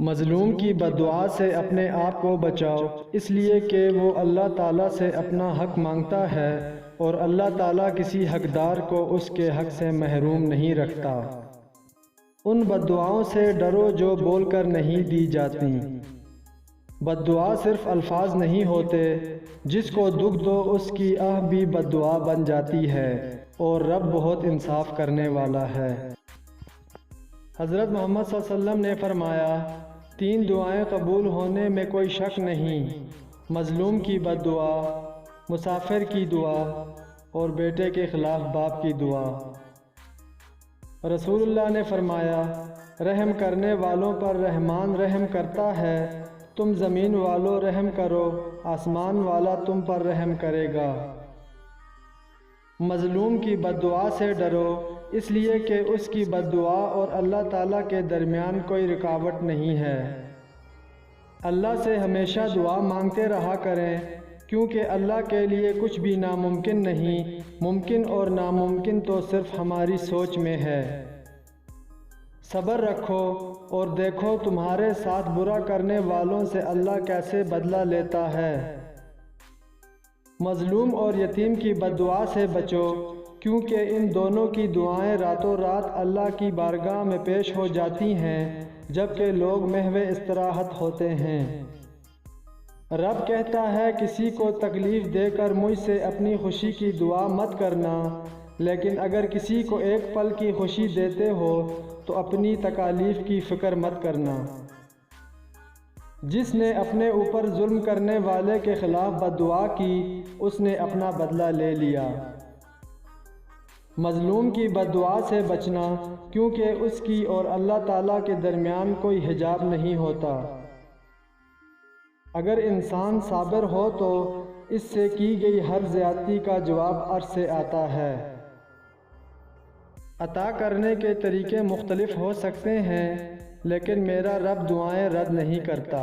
مظلوم کی بددعا سے اپنے آپ کو بچاؤ، اس لیے کہ وہ اللہ تعالیٰ سے اپنا حق مانگتا ہے اور اللہ تعالیٰ کسی حقدار کو اس کے حق سے محروم نہیں رکھتا۔ ان بددعاؤں سے ڈرو جو بول کر نہیں دی جاتی۔ بددعا صرف الفاظ نہیں ہوتے، جس کو دکھ دو اس کی آہ بھی بددعا بن جاتی ہے، اور رب بہت انصاف کرنے والا ہے۔ حضرت محمد صلی اللہ علیہ وسلم نے فرمایا، 3 دعائیں قبول ہونے میں کوئی شک نہیں: مظلوم کی بددعا، مسافر کی دعا اور بیٹے کے خلاف باپ کی دعا۔ رسول اللہ نے فرمایا، رحم کرنے والوں پر رحمان رحم کرتا ہے، تم زمین والو رحم کرو، آسمان والا تم پر رحم کرے گا۔ مظلوم کی بددعا سے ڈرو، اس لیے کہ اس کی بددعا اور اللہ تعالیٰ کے درمیان کوئی رکاوٹ نہیں ہے۔ اللہ سے ہمیشہ دعا مانگتے رہا کریں، کیونکہ اللہ کے لیے کچھ بھی ناممکن نہیں، ممکن اور ناممکن تو صرف ہماری سوچ میں ہے۔ صبر رکھو اور دیکھو تمہارے ساتھ برا کرنے والوں سے اللہ کیسے بدلہ لیتا ہے۔ مظلوم اور یتیم کی بددعا سے بچو، کیونکہ ان دونوں کی دعائیں راتوں رات اللہ کی بارگاہ میں پیش ہو جاتی ہیں، جبکہ لوگ محو استراحت ہوتے ہیں۔ رب کہتا ہے، کسی کو تکلیف دے کر مجھ سے اپنی خوشی کی دعا مت کرنا، لیکن اگر کسی کو ایک پل کی خوشی دیتے ہو تو اپنی تکالیف کی فکر مت کرنا۔ جس نے اپنے اوپر ظلم کرنے والے کے خلاف بددعا کی، اس نے اپنا بدلہ لے لیا۔ مظلوم کی بددعا سے بچنا، کیونکہ اس کی اور اللہ تعالیٰ کے درمیان کوئی حجاب نہیں ہوتا۔ اگر انسان صابر ہو تو اس سے کی گئی ہر زیادتی کا جواب عرش سے آتا ہے۔ عطا کرنے کے طریقے مختلف ہو سکتے ہیں، لیکن میرا رب دعائیں رد نہیں کرتا۔